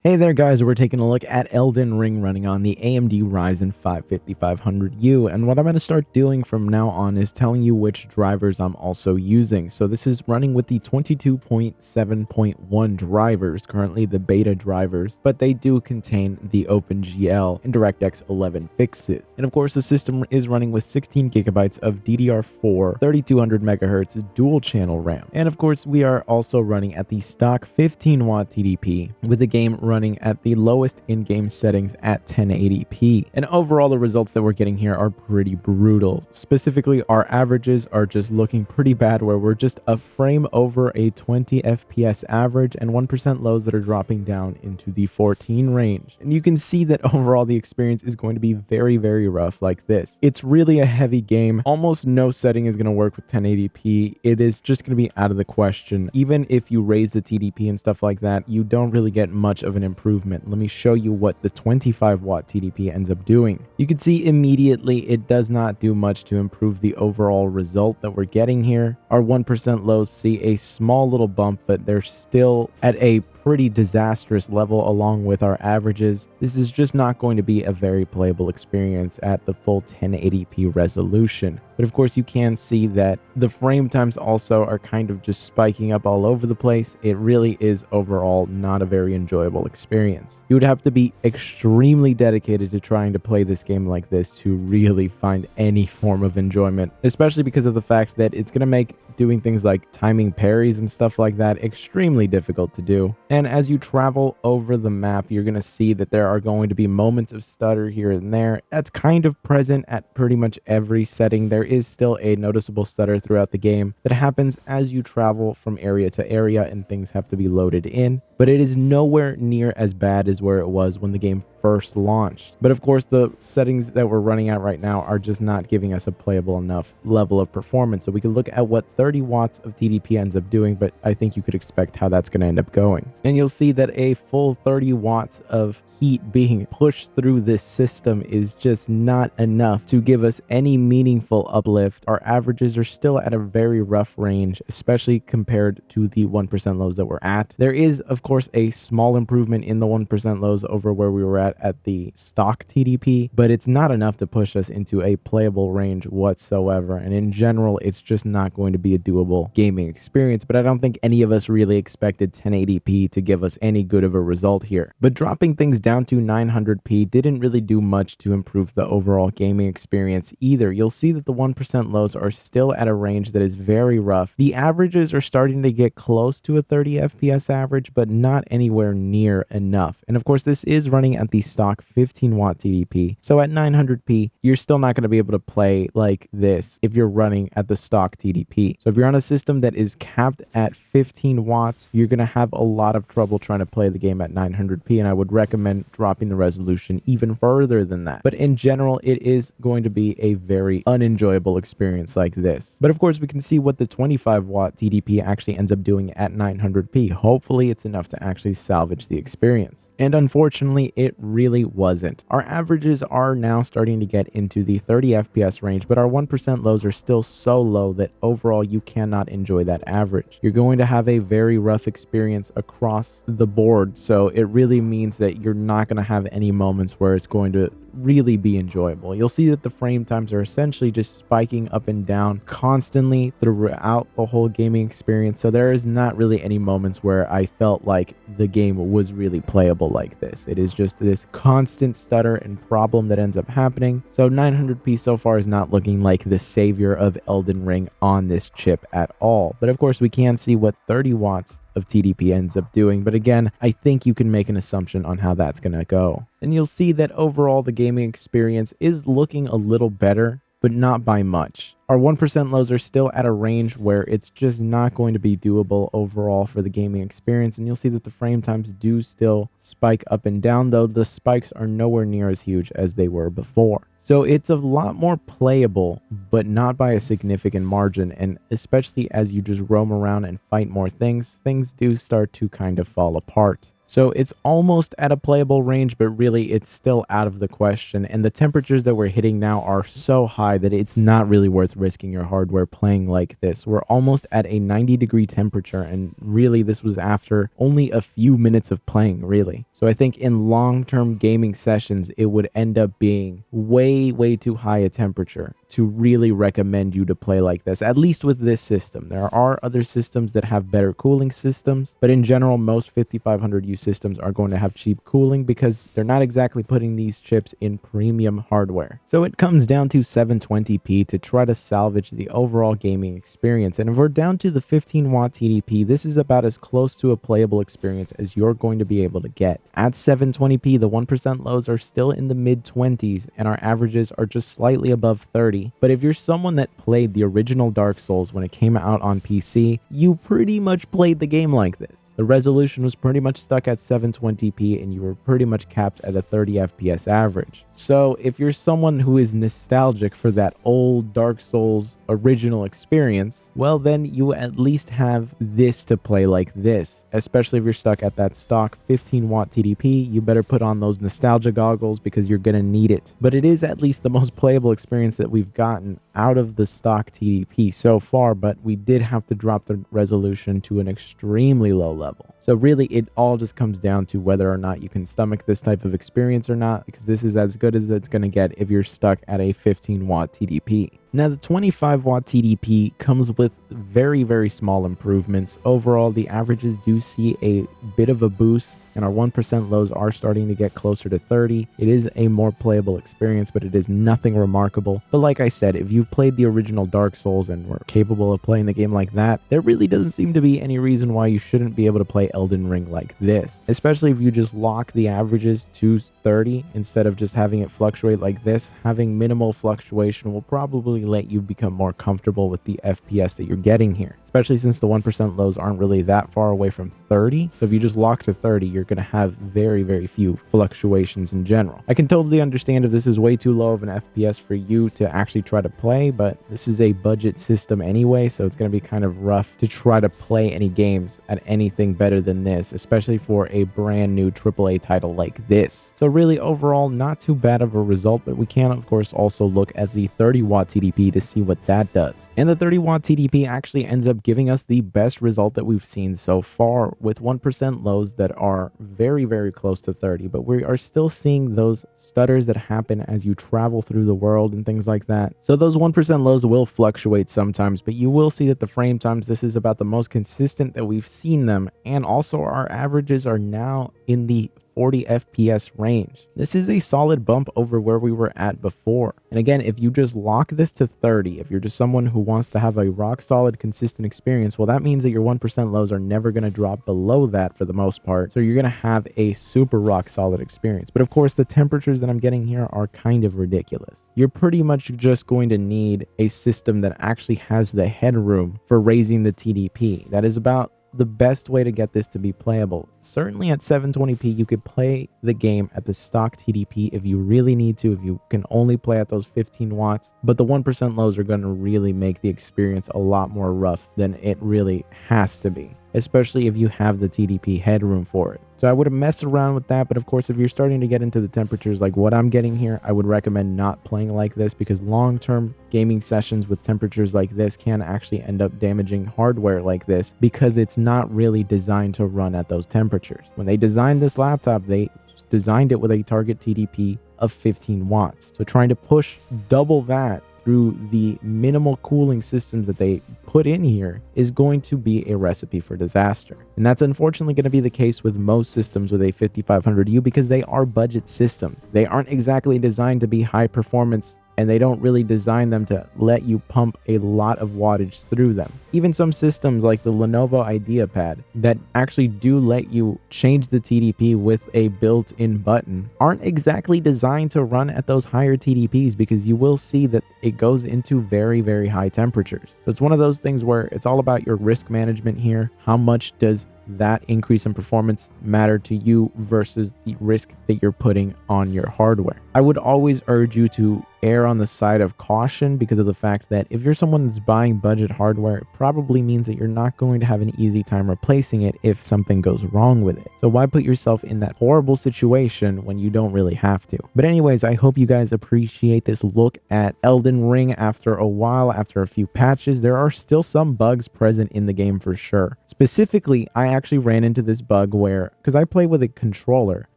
Hey there guys, we're taking a look at Elden Ring running on the AMD Ryzen 5 5500U, and what I'm going to start doing from now on is telling you which drivers I'm also using. So this is running with the 22.7.1 drivers, currently the beta drivers, but they do contain the OpenGL and DirectX 11 fixes. And of course the system is running with 16 gigabytes of DDR4 3200 megahertz dual channel RAM. And of course we are also running at the stock 15 watt TDP with the game running at the lowest in-game settings at 1080p. And overall, the results that we're getting here are pretty brutal. Specifically, our averages are just looking pretty bad, where we're just a frame over a 20 FPS average and 1% lows that are dropping down into the 14 range. And you can see that overall the experience is going to be very, very rough like this. It's really a heavy game. Almost no setting is going to work with 1080p. It is just going to be out of the question. Even if you raise the TDP and stuff like that, you don't really get much of an improvement. Let me show you what the 25 watt TDP ends up doing. You can see immediately it does not do much to improve the overall result that we're getting here. Our 1% lows see a small little bump, but they're still at a pretty disastrous level along with our averages. This is just not going to be a very playable experience at the full 1080p resolution. But of course you can see that the frame times also are kind of just spiking up all over the place. It really is overall not a very enjoyable experience. You would have to be extremely dedicated to trying to play this game like this to really find any form of enjoyment, especially because of the fact that it's going to make doing things like timing parries and stuff like that extremely difficult to do. And as you travel over the map, you're going to see that there are going to be moments of stutter here and there. That's kind of present at pretty much every setting. There is still a noticeable stutter throughout the game that happens as you travel from area to area and things have to be loaded in, but it is nowhere near as bad as where it was when the game first launched. But of course the settings that we're running at right now are just not giving us a playable enough level of performance. So we can look at what 30 watts of TDP ends up doing, but I think you could expect how that's going to end up going. And you'll see that a full 30 watts of heat being pushed through this system is just not enough to give us any meaningful uplift. Our averages are still at a very rough range, especially compared to the 1% lows that we're at. There is of course a small improvement in the 1% lows over where we were at the stock TDP, but it's not enough to push us into a playable range whatsoever. And in general, it's just not going to be a doable gaming experience. But I don't think any of us really expected 1080p to give us any good of a result here. But dropping things down to 900p didn't really do much to improve the overall gaming experience either. You'll see that the 1% lows are still at a range that is very rough. The averages are starting to get close to a 30 FPS average, but not anywhere near enough. And of course, this is running at the stock 15 watt TDP. So at 900p, you're still not going to be able to play like this if you're running at the stock TDP. So if you're on a system that is capped at 15 watts, you're going to have a lot of trouble trying to play the game at 900p, and I would recommend dropping the resolution even further than that. But in general, it is going to be a very unenjoyable experience like this. But of course, we can see what the 25 watt TDP actually ends up doing at 900p. Hopefully, it's enough to actually salvage the experience. And unfortunately, it really wasn't. Our averages are now starting to get into the 30 FPS range, but our 1% lows are still so low that overall you cannot enjoy that average. You're going to have a very rough experience across the board, so it really means that you're not going to have any moments where it's going to really be enjoyable. You'll see that the frame times are essentially just spiking up and down constantly throughout the whole gaming experience, so there is not really any moments where I felt like the game was really playable like this. It is just this constant stutter and problem that ends up happening. So 900p so far is not looking like the savior of Elden Ring on this chip at all. But of course we can see what 30 watts of TDP ends up doing, but again, I think you can make an assumption on how that's going to go. And you'll see that overall the gaming experience is looking a little better, but not by much. Our 1% lows are still at a range where it's just not going to be doable overall for the gaming experience, and you'll see that the frame times do still spike up and down, though the spikes are nowhere near as huge as they were before. So it's a lot more playable, but not by a significant margin. And especially as you just roam around and fight more things, things do start to kind of fall apart. So it's almost at a playable range, but really it's still out of the question. And the temperatures that we're hitting now are so high that it's not really worth risking your hardware playing like this. We're almost at a 90-degree temperature, and really this was after only a few minutes of playing, really. So I think in long-term gaming sessions, it would end up being way too high a temperature to really recommend you to play like this, at least with this system. There are other systems that have better cooling systems, but in general, most 5500U systems are going to have cheap cooling because they're not exactly putting these chips in premium hardware. So it comes down to 720p to try to salvage the overall gaming experience. And if we're down to the 15-watt TDP, this is about as close to a playable experience as you're going to be able to get. At 720p, the 1% lows are still in the mid-20s, and our averages are just slightly above 30. But if you're someone that played the original Dark Souls when it came out on PC, you pretty much played the game like this. The resolution was pretty much stuck at 720p, and you were pretty much capped at a 30 FPS average. So if you're someone who is nostalgic for that old Dark Souls original experience, well then you at least have this to play like this. Especially if you're stuck at that stock 15-watt TDP, you better put on those nostalgia goggles because you're gonna need it. But it is at least the most playable experience that we've gotten out of the stock TDP so far, but we did have to drop the resolution to an extremely low level. So really it all just comes down to whether or not you can stomach this type of experience or not, because this is as good as it's going to get if you're stuck at a 15-watt TDP. Now, the 25-watt TDP comes with very small improvements. Overall, the averages do see a bit of a boost, and our 1% lows are starting to get closer to 30. It is a more playable experience, but it is nothing remarkable. But like I said, if you've played the original Dark Souls and were capable of playing the game like that, there really doesn't seem to be any reason why you shouldn't be able to play Elden Ring like this. Especially if you just lock the averages to 30 instead of just having it fluctuate like this. Having minimal fluctuation will probably let you become more comfortable with the FPS that you're getting here, especially since the 1% lows aren't really that far away from 30. So if you just lock to 30, you're going to have very few fluctuations in general. I can totally understand if this is way too low of an FPS for you to actually try to play, but this is a budget system anyway, so it's going to be kind of rough to try to play any games at anything better than this, especially for a brand new AAA title like this. So really overall, not too bad of a result, but we can of course also look at the 30-watt TDP to see what that does. And the 30-watt TDP actually ends up giving us the best result that we've seen so far, with 1% lows that are very close to 30, but we are still seeing those stutters that happen as you travel through the world and things like that. So those 1% lows will fluctuate sometimes, but you will see that the frame times, this is about the most consistent that we've seen them, and also our averages are now in the 40 FPS range. This is a solid bump over where we were at before. And again, if you just lock this to 30, if you're just someone who wants to have a rock solid consistent experience, well, that means that your 1% lows are never going to drop below that for the most part. So you're going to have a super rock solid experience. But of course, the temperatures that I'm getting here are kind of ridiculous. You're pretty much just going to need a system that actually has the headroom for raising the TDP. That is about the best way to get this to be playable. Certainly at 720p, you could play the game at the stock TDP if you really need to, if you can only play at those 15 watts, but the 1% lows are going to really make the experience a lot more rough than it really has to be, especially if you have the TDP headroom for it. So I would have messed around with that, but of course, if you're starting to get into the temperatures like what I'm getting here, I would recommend not playing like this, because long-term gaming sessions with temperatures like this can actually end up damaging hardware like this, because it's not really designed to run at those temperatures. When they designed this laptop, they designed it with a target TDP of 15 watts. So trying to push double that through the minimal cooling systems that they put in here is going to be a recipe for disaster. And that's unfortunately going to be the case with most systems with a 5500U, because they are budget systems. They aren't exactly designed to be high performance, and they don't really design them to let you pump a lot of wattage through them. Even some systems like the Lenovo IdeaPad that actually do let you change the TDP with a built-in button aren't exactly designed to run at those higher TDPs, because you will see that it goes into very high temperatures. So it's one of those things where it's all about your risk management here. How much does that increase in performance matter to you versus the risk that you're putting on your hardware. I would always urge you to err on the side of caution because of the fact that if you're someone that's buying budget hardware, it probably means that you're not going to have an easy time replacing it if something goes wrong with it. So why put yourself in that horrible situation when you don't really have to? But anyways, I hope you guys appreciate this look at Elden Ring after a while, after a few patches. There are still some bugs present in the game for sure. Specifically, I actually ran into this bug where, because I play with a controller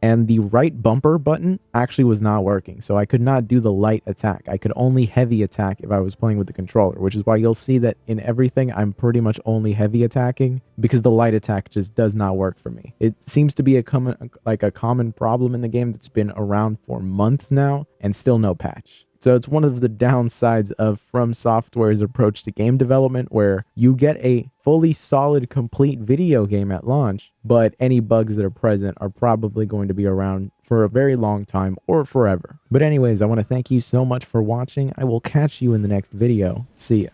and the right bumper button actually was not working. So I could not do the light attack. I could only heavy attack if I was playing with the controller, which is why you'll see that in everything I'm pretty much only heavy attacking because the light attack just does not work for me. It seems to be a common problem in the game that's been around for months now and still no patch. So it's one of the downsides of From Software's approach to game development, where you get a fully solid, complete video game at launch, but any bugs that are present are probably going to be around for a very long time or forever. But anyways, I want to thank you so much for watching. I will catch you in the next video. See ya.